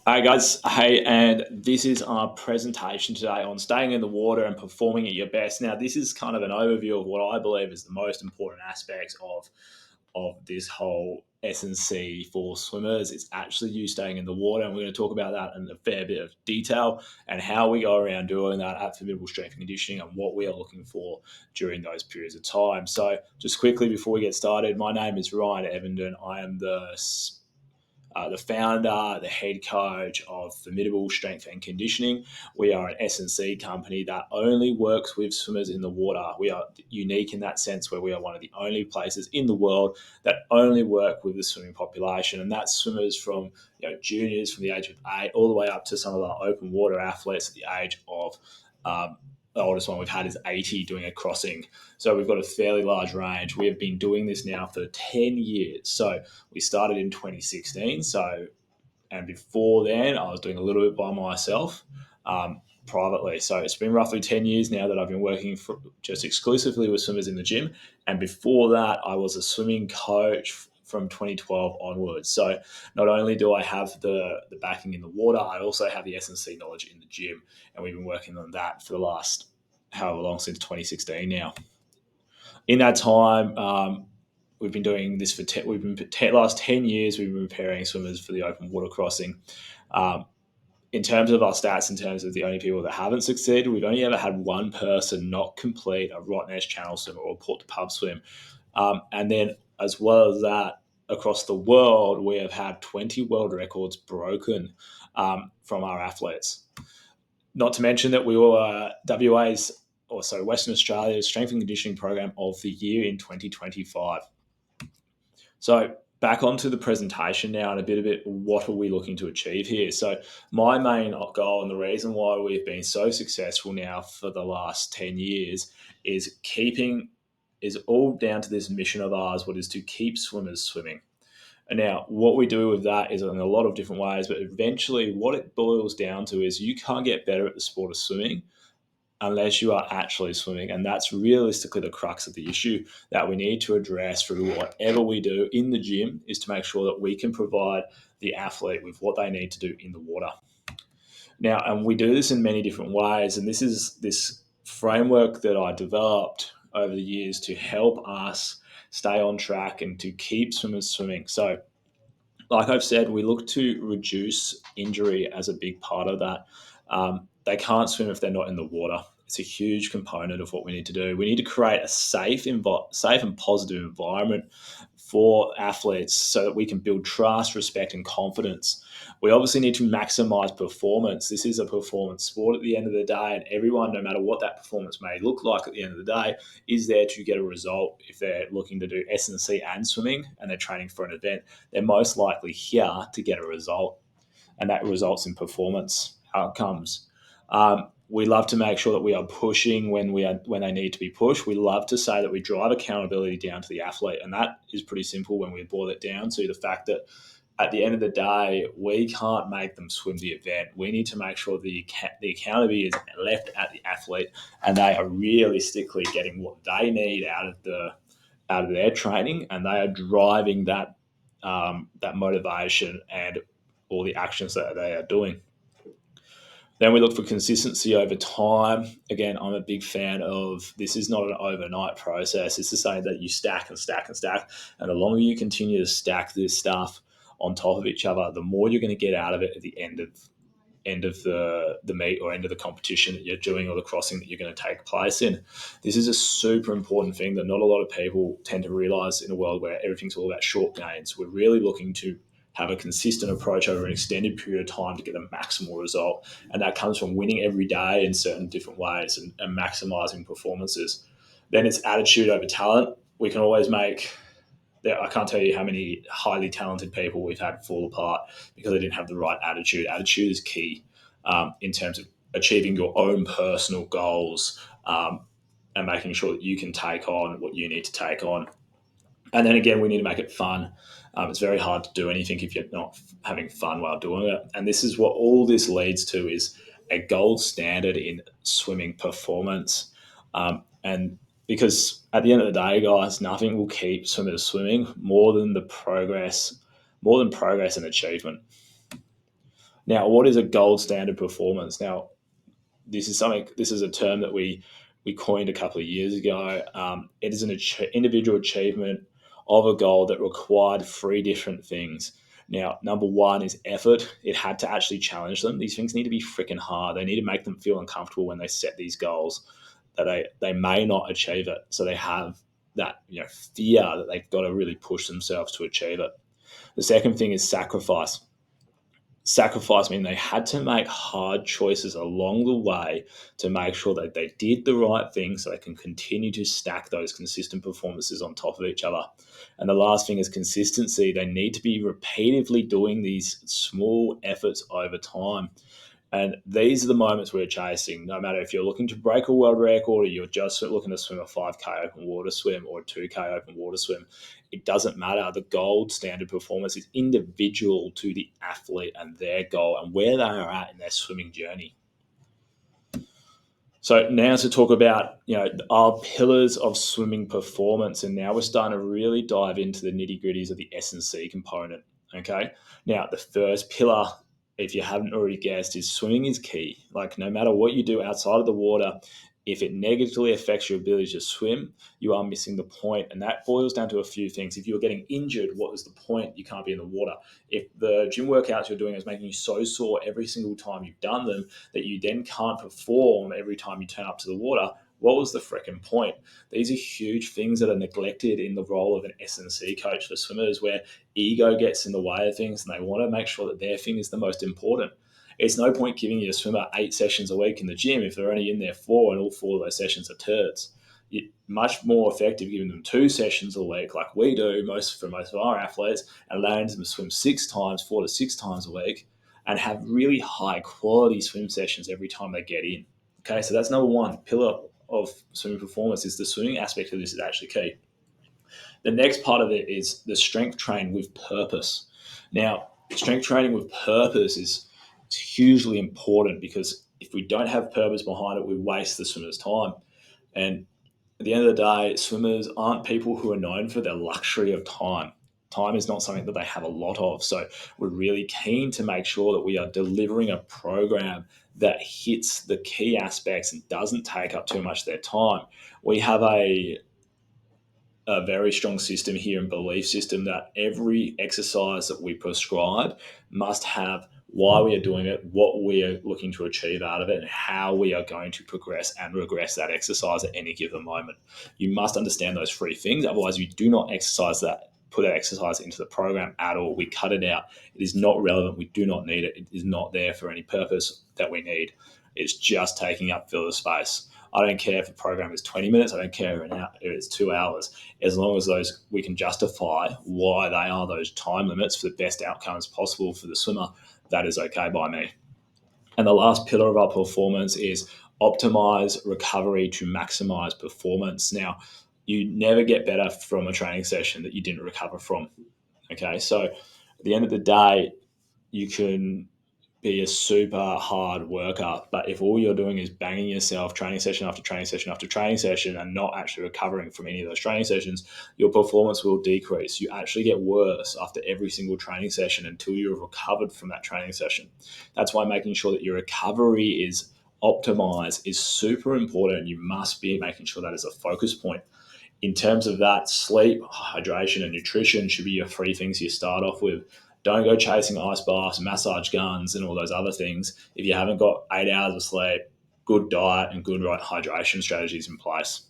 Hi guys, hey, and this is our presentation today on staying in the water and performing at your best. Now, this is kind of an overview of what I believe is the most important aspects of this whole S&C for swimmers. It's actually you staying in the water, and we're going to talk about that in a fair bit of detail and how we go around doing that at Formidable Strength Conditioning and what we are looking for during those periods of time. So, just quickly before we get started, my name is Ryan Evernden. I am the founder, the head coach of Formidable Strength and Conditioning. We are an S&C company that only works with swimmers in the water. We are unique in that sense where we are one of the only places in the world that only work with the swimming population, and that's swimmers from juniors from the age of 8 all the way up to some of our open water athletes at the age of the oldest one we've had is 80 doing a crossing. So we've got a fairly large range. We have been doing this now for 10 years. So we started in 2016. And before then, I was doing a little bit by myself privately. So it's been roughly 10 years now that I've been working just exclusively with swimmers in the gym. And before that, I was a swimming coach from 2012 onwards. So not only do I have the backing in the water, I also have the S&C knowledge in the gym. And we've been working on that for the last however long, since 2016 now. In that time, we've been doing this for last 10 years. We've been preparing swimmers for the open water crossing. Um, in terms of our stats, in terms of the only people that haven't succeeded, we've only ever had one person not complete a Rottnest channel swim or a port to pub swim. And then, as well as that, across the world, we have had 20 world records broken from our athletes. Not to mention that we were WA's, also Western Australia's Strength and Conditioning Program of the Year in 2025. So back onto the presentation now and a bit what are we looking to achieve here. So my main goal and the reason why we've been so successful now for the last 10 years is all down to this mission of ours, what is to keep swimmers swimming. And now what we do with that is in a lot of different ways, but eventually what it boils down to is you can't get better at the sport of swimming unless you are actually swimming. And that's realistically the crux of the issue that we need to address through whatever we do in the gym, is to make sure that we can provide the athlete with what they need to do in the water. Now, and we do this in many different ways. And this is this framework that I developed over the years to help us stay on track and to keep swimmers swimming. So, like I've said, we look to reduce injury as a big part of that. They can't swim if they're not in the water. It's a huge component of what we need to do. We need to create a safe and positive environment for athletes so that we can build trust, respect, and confidence. We obviously need to maximize performance. This is a performance sport at the end of the day, and everyone, no matter what that performance may look like at the end of the day, is there to get a result. If they're looking to do S&C and swimming and they're training for an event, they're most likely here to get a result, and that results in performance outcomes. We love to make sure that we are pushing when they need to be pushed. We love to say that we drive accountability down to the athlete, and that is pretty simple when we boil it down to the fact that at the end of the day, we can't make them swim the event. We need to make sure the accountability is left at the athlete, and they are realistically getting what they need out of their training, and they are driving that motivation and all the actions that they are doing. Then we look for consistency over time. Again, I'm a big fan of this is not an overnight process. It's to say that you stack and stack and stack. And the longer you continue to stack this stuff on top of each other, the more you're going to get out of it at the end of the meet or end of the competition that you're doing or the crossing that you're going to take place in. This is a super important thing that not a lot of people tend to realize in a world where everything's all about short gains. We're really looking to have a consistent approach over an extended period of time to get a maximal result. And that comes from winning every day in certain different ways and maximizing performances. Then it's attitude over talent. We can always make I can't tell you how many highly talented people we've had fall apart because they didn't have the right attitude. Attitude is key in terms of achieving your own personal goals and making sure that you can take on what you need to take on. And then again, we need to make it fun. It's very hard to do anything if you're not having fun while doing it. And this is what all this leads to, is a gold standard in swimming performance. And because at the end of the day, guys, nothing will keep swimmers swimming more than progress and achievement. Now, what is a gold standard performance? Now, this is a term that we coined a couple of years ago. It is an individual achievement of a goal that required three different things. Now, number one is effort. It had to actually challenge them. These things need to be freaking hard. They need to make them feel uncomfortable when they set these goals, that they may not achieve it. So they have that fear that they've got to really push themselves to achieve it. The second thing is sacrifice. Sacrifice mean they had to make hard choices along the way to make sure that they did the right thing so they can continue to stack those consistent performances on top of each other. And the last thing is consistency. They need to be repeatedly doing these small efforts over time. And these are the moments we're chasing. No matter if you're looking to break a world record or you're just looking to swim a 5K open water swim or a 2K open water swim, it doesn't matter. The gold standard performance is individual to the athlete and their goal and where they are at in their swimming journey. So now to talk about, our pillars of swimming performance. And now we're starting to really dive into the nitty gritties of the S&C component. Okay. Now, the first pillar, if you haven't already guessed, is swimming is key. Like, no matter what you do outside of the water, if it negatively affects your ability to swim, you are missing the point. And that boils down to a few things. If you're getting injured, what is the point? You can't be in the water. If the gym workouts you're doing is making you so sore every single time you've done them that you then can't perform every time you turn up to the water, what was the freaking point? These are huge things that are neglected in the role of an S&C coach for swimmers, where ego gets in the way of things and they want to make sure that their thing is the most important. It's no point giving your swimmer 8 sessions a week in the gym if they're only in there 4 and all 4 of those sessions are turds. It's much more effective giving them 2 sessions a week like we do for most of our athletes, and allowing them to swim 4 to 6 times a week and have really high quality swim sessions every time they get in. Okay, so that's number one pillar of swimming performance. Is the swimming aspect of this is actually key. The next part of it is the strength training with purpose. Now, strength training with purpose is hugely important, because if we don't have purpose behind it, we waste the swimmer's time. And at the end of the day, swimmers aren't people who are known for their luxury of time. Time is not something that they have a lot of. So we're really keen to make sure that we are delivering a program that hits the key aspects and doesn't take up too much of their time. We have a very strong system here and belief system that every exercise that we prescribe must have why we are doing it, what we are looking to achieve out of it, and how we are going to progress and regress that exercise at any given moment. You must understand those three things. Otherwise, you do not put that exercise into the program at all. We cut it out. It is not relevant. We do not need it. It is not there for any purpose that we need. It's just taking up filler space. I don't care if the program is 20 minutes. I don't care if it's 2 hours. As long as we can justify why they are those time limits for the best outcomes possible for the swimmer, that is okay by me. And the last pillar of our performance is optimize recovery to maximize performance. Now, you never get better from a training session that you didn't recover from. Okay, so at the end of the day, you can be a super hard worker, but if all you're doing is banging yourself training session after training session after training session and not actually recovering from any of those training sessions, your performance will decrease. You actually get worse after every single training session until you've recovered from that training session. That's why making sure that your recovery is optimized is super important. You must be making sure that is a focus point. In terms of that, sleep, hydration, and nutrition should be your 3 things you start off with. Don't go chasing ice baths, massage guns, and all those other things if you haven't got 8 hours of sleep, good diet, and good hydration strategies in place.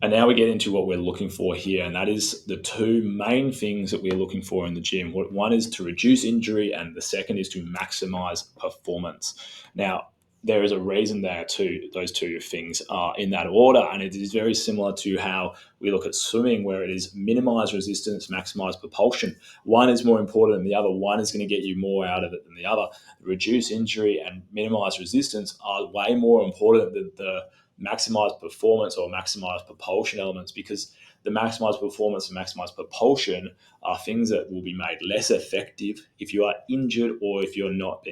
And now we get into what we're looking for here, and that is the 2 main things that we're looking for in the gym. One is to reduce injury, and the second is to maximize performance. Now, there is a reason there too. Those 2 things are in that order, and it is very similar to how we look at swimming, where it is minimize resistance, maximize propulsion. One is more important than the other. One is going to get you more out of it than the other. Reduce injury and minimize resistance are way more important than the maximize performance or maximize propulsion elements, because the maximize performance and maximize propulsion are things that will be made less effective if you are injured or if you're not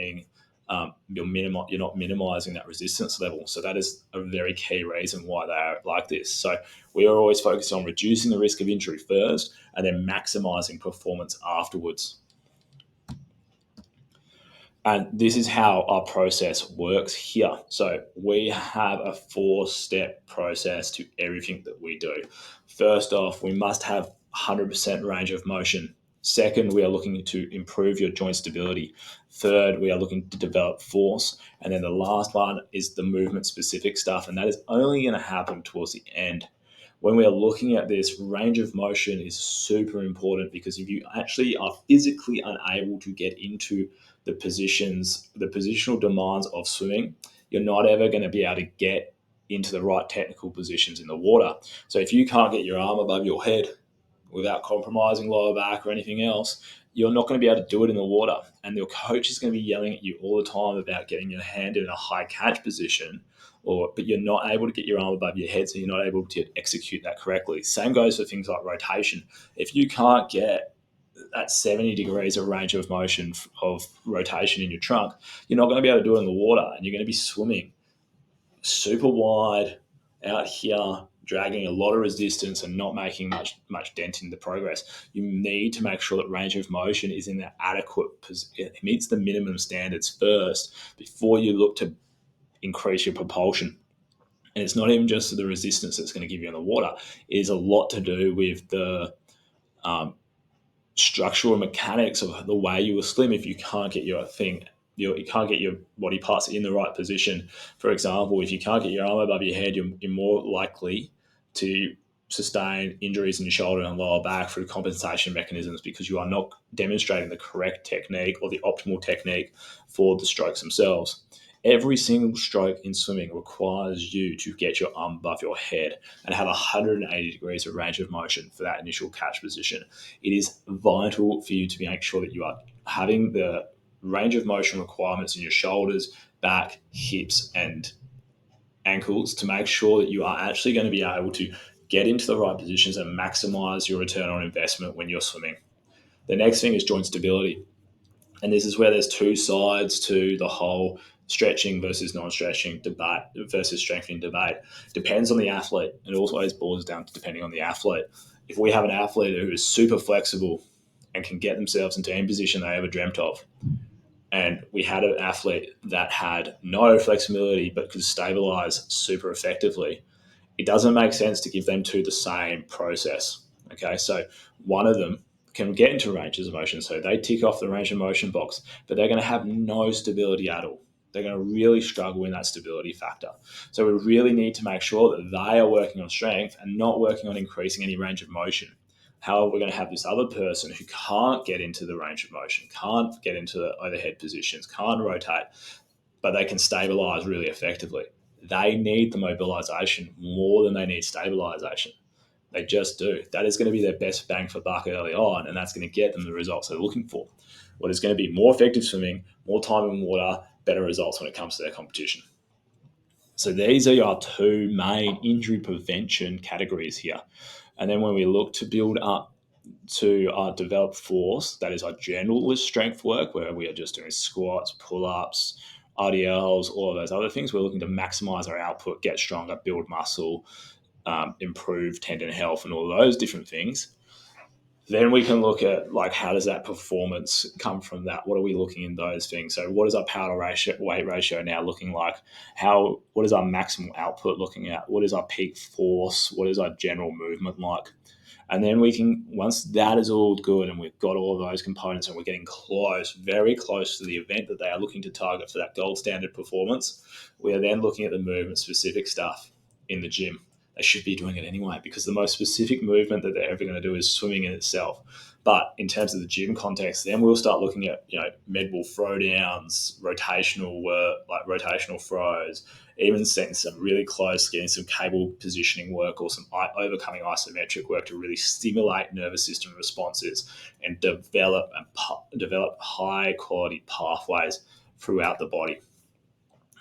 you're not minimizing that resistance level. So that is a very key reason why they are like this. So we are always focused on reducing the risk of injury first and then maximizing performance afterwards. And this is how our process works here. So we have a 4-step process to everything that we do. First off, we must have 100% range of motion. Second, we are looking to improve your joint stability. Third, we are looking to develop force. And then the last one is the movement specific stuff. And that is only going to happen towards the end. When we are looking at this, range of motion is super important, because if you actually are physically unable to get into the positional demands of swimming, you're not ever going to be able to get into the right technical positions in the water. So if you can't get your arm above your head without compromising lower back or anything else, you're not going to be able to do it in the water. And your coach is going to be yelling at you all the time about getting your hand in a high catch position, but you're not able to get your arm above your head, so you're not able to execute that correctly. Same goes for things like rotation. If you can't get that 70 degrees of range of motion of rotation in your trunk, you're not going to be able to do it in the water, and you're going to be swimming super wide out here, dragging a lot of resistance and not making much dent in the progress. You need to make sure that range of motion is in the adequate, it meets the minimum standards first before you look to increase your propulsion. And it's not even just the resistance that's going to give you in the water. It is a lot to do with the um, structural mechanics of the way you will swim. If you can't get you can't get your body parts in the right position. For example, if you can't get your arm above your head, you're more likely to sustain injuries in your shoulder and lower back through compensation mechanisms, because you are not demonstrating the correct technique or the optimal technique for the strokes themselves. Every single stroke in swimming requires you to get your arm above your head and have 180 degrees of range of motion for that initial catch position. It is vital for you to make sure that you are having the range of motion requirements in your shoulders, back, hips, and ankles to make sure that you are actually going to be able to get into the right positions and maximize your return on investment when you're swimming. The next thing is joint stability. And this is where there's two sides to the whole stretching versus non-stretching debate versus strengthening debate. Depends on the athlete. It always boils down to depending on the athlete. If we have an athlete who is super flexible and can get themselves into any position they ever dreamt of, and we had an athlete that had no flexibility but could stabilize super effectively, it doesn't make sense to give them two the same process. Okay, so one of them can get into ranges of motion, so they tick off the range of motion box, but they're going to have no stability at all. They're going to really struggle in that stability factor. So we really need to make sure that they are working on strength and not working on increasing any range of motion. However, we're going to have this other person who can't get into the range of motion, can't get into the overhead positions, can't rotate, but they can stabilize really effectively. They need the mobilization more than they need stabilization. They just do. That is going to be their best bang for buck early on, and that's going to get them the results they're looking for. What is going to be more effective swimming, more time in water, better results when it comes to their competition. So these are our two main injury prevention categories here. And then when we look to build up to develop force, that is our generalist strength work, where we are just doing squats, pull-ups, RDLs, all of those other things. We're looking to maximize our output, get stronger, build muscle, improve tendon health, and all those different things. Then we can look at like how does that performance come from that? What are we looking in those things? So what is our power ratio, weight ratio now looking like? What is our maximal output looking at? What is our peak force? What is our general movement like? And then we can, once that is all good and we've got all of those components and we're getting close, very close to the event that they are looking to target for that gold standard performance, we are then looking at the movement specific stuff in the gym. They should be doing it anyway, because the most specific movement that they're ever going to do is swimming in itself. But in terms of the gym context, then we'll start looking at, med ball throwdowns, rotational work, like rotational throws, even setting some really close, getting some cable positioning work or some overcoming isometric work to really stimulate nervous system responses and develop high quality pathways throughout the body.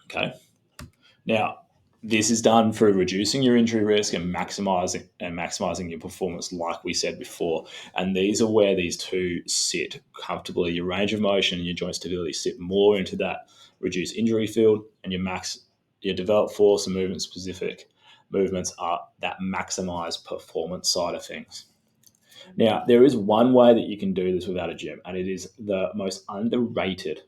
Okay. Now, this is done through reducing your injury risk and maximizing your performance, like we said before. And these are where these two sit comfortably. Your range of motion and your joint stability sit more into that reduced injury field, and your developed force and movement specific movements are that maximized performance side of things. Now, there is one way that you can do this without a gym, and it is the most underrated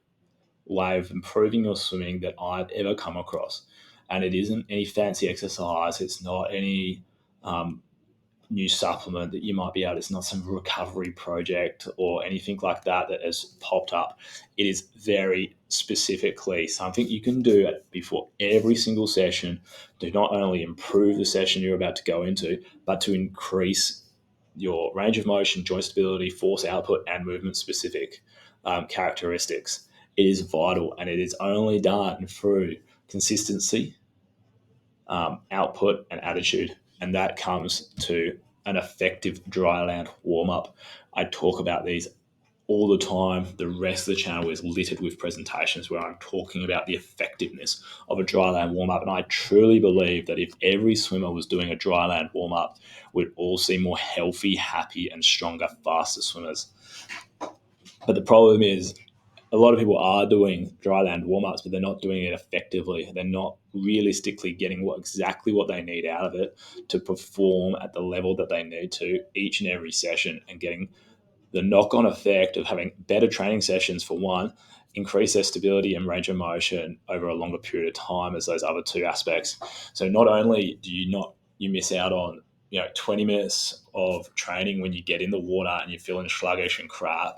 way of improving your swimming that I've ever come across. And it isn't any fancy exercise. It's not any new supplement that you might be able. It's not some recovery project or anything like that that has popped up. It is very specifically something you can do before every single session to not only improve the session you're about to go into, but to increase your range of motion, joint stability, force output, and movement specific characteristics. It is vital, and it is only done through consistency, output, and attitude. And that comes to an effective dryland warm up. I talk about these all the time. The rest of the channel is littered with presentations where I'm talking about the effectiveness of a dryland warm up. And I truly believe that if every swimmer was doing a dryland warm up, we'd all see more healthy, happy, and stronger, faster swimmers. But the problem is, a lot of people are doing dryland warm-ups, but they're not doing it effectively. They're not realistically getting exactly what they need out of it to perform at the level that they need to each and every session, and getting the knock-on effect of having better training sessions for one, increase their stability and range of motion over a longer period of time as those other two aspects. So not only do you miss out on 20 minutes of training when you get in the water and you're feeling sluggish and crap,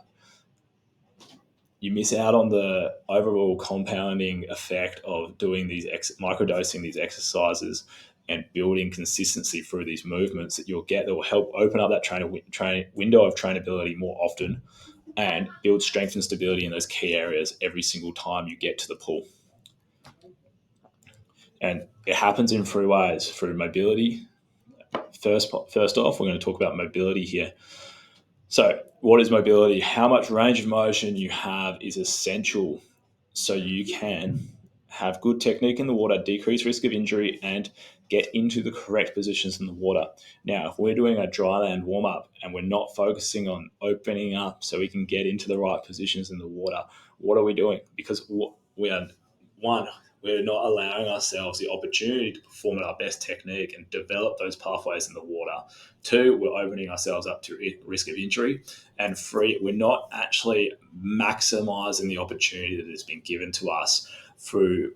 you miss out on the overall compounding effect of doing these microdosing these exercises and building consistency through these movements that you'll get that will help open up that window of trainability more often and build strength and stability in those key areas every single time you get to the pool. And it happens in three ways: through mobility. First off, we're going to talk about mobility here. So what is mobility? How much range of motion you have is essential so you can have good technique in the water, decrease risk of injury, and get into the correct positions in the water. Now, if we're doing a dryland warm-up and we're not focusing on opening up so we can get into the right positions in the water, what are we doing? Because we're not allowing ourselves the opportunity to perform at our best technique and develop those pathways in the water. Two, we're opening ourselves up to risk of injury. And three, we're not actually maximizing the opportunity that has been given to us through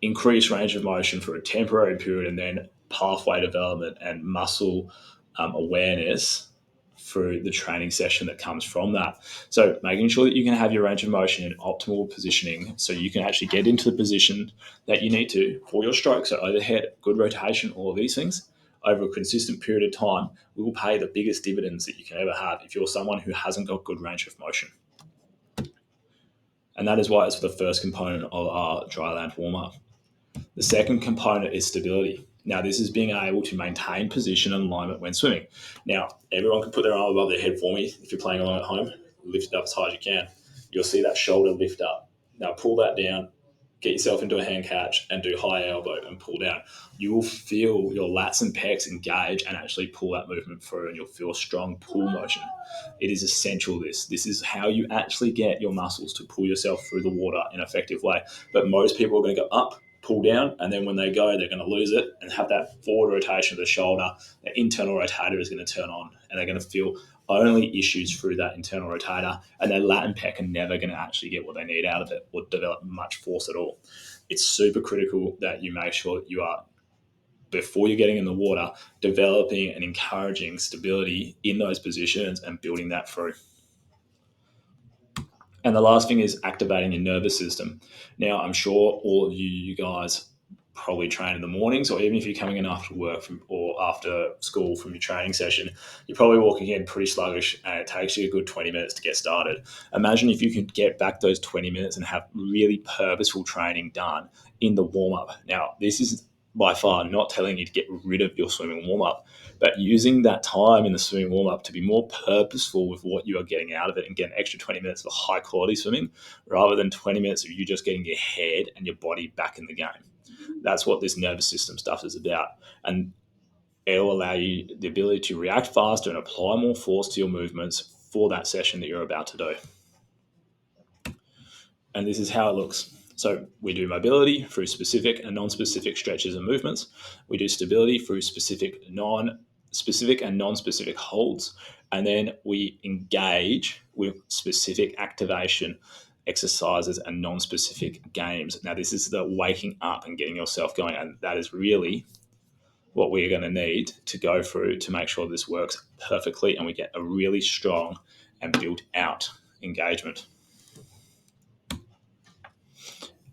increased range of motion for a temporary period and then pathway development and muscle awareness through the training session that comes from that. So making sure that you can have your range of motion in optimal positioning so you can actually get into the position that you need to for your stroke. So overhead, good rotation, all of these things over a consistent period of time will pay the biggest dividends that you can ever have if you're someone who hasn't got good range of motion. And that is why it's the first component of our dryland warm-up. The second component is stability. Now, this is being able to maintain position and alignment when swimming. Now, everyone can put their arm above their head for me. If you're playing along at home, lift it up as high as you can. You'll see that shoulder lift up. Now, pull that down, get yourself into a hand catch and do high elbow and pull down. You will feel your lats and pecs engage and actually pull that movement through, and you'll feel a strong pull motion. It is essential. This is how you actually get your muscles to pull yourself through the water in an effective way. But most people are going to go up, pull down, and then when they go, they're going to lose it and have that forward rotation of the shoulder. The internal rotator is going to turn on, and they're going to feel only issues through that internal rotator, and their lat and pec are never going to actually get what they need out of it or develop much force at all. It's super critical that you make sure that you are, before you're getting in the water, developing and encouraging stability in those positions and building that through. And the last thing is activating your nervous system. Now, I'm sure all of you guys probably train in the mornings, or even if you're coming in after work or after school from your training session, you're probably walking in pretty sluggish and it takes you a good 20 minutes to get started. Imagine if you could get back those 20 minutes and have really purposeful training done in the warm-up. Now, this is by far not telling you to get rid of your swimming warm-up, but using that time in the swimming warm-up to be more purposeful with what you are getting out of it and get an extra 20 minutes of high quality swimming rather than 20 minutes of you just getting your head and your body back in the game. That's what this nervous system stuff is about. And it'll allow you the ability to react faster and apply more force to your movements for that session that you're about to do. And this is how it looks. So we do mobility through specific and non-specific stretches and movements. We do stability through specific and non-specific holds. And then we engage with specific activation exercises and non-specific games. Now, this is the waking up and getting yourself going, and that is really what we're going to need to go through to make sure this works perfectly and we get a really strong and built out engagement.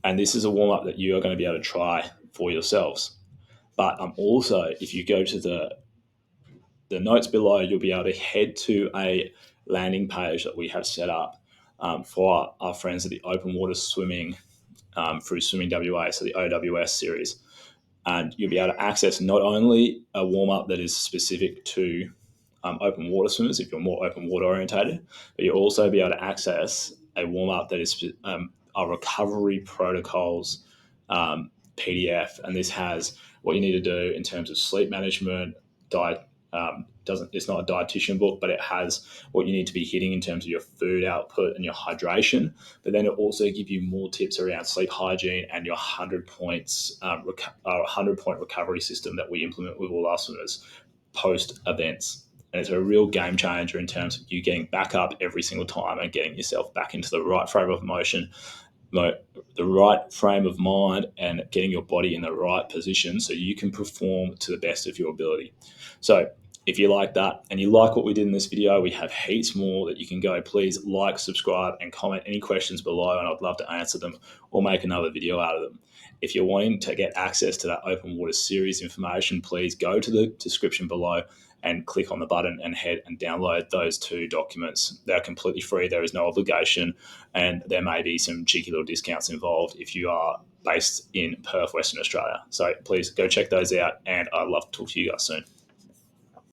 And this is a warm-up that you are going to be able to try for yourselves. But also, if you go to the notes below, you'll be able to head to a landing page that we have set up for our friends at the Open Water Swimming through Swimming WA, so the OWS series. And you'll be able to access not only a warm-up that is specific to open water swimmers, if you're more open water orientated, but you'll also be able to access a warm-up that is our recovery protocols PDF. And this has what you need to do in terms of sleep management, diet. It's not a dietitian book, but it has what you need to be hitting in terms of your food output and your hydration. But then it also give you more tips around sleep hygiene and your 100 points, 100-point recovery system that we implement with all our swimmers post events. And it's a real game changer in terms of you getting back up every single time and getting yourself back into the right frame of motion, the right frame of mind, and getting your body in the right position so you can perform to the best of your ability. So if you like that and you like what we did in this video, we have heaps more that you can go. Please like, subscribe, and comment any questions below, and I'd love to answer them or make another video out of them. If you're wanting to get access to that open water series information, please go to the description below and click on the button and head and download those 2 documents. They're completely free. There is no obligation, and there may be some cheeky little discounts involved if you are based in Perth, Western Australia. So please go check those out, and I'd love to talk to you guys soon.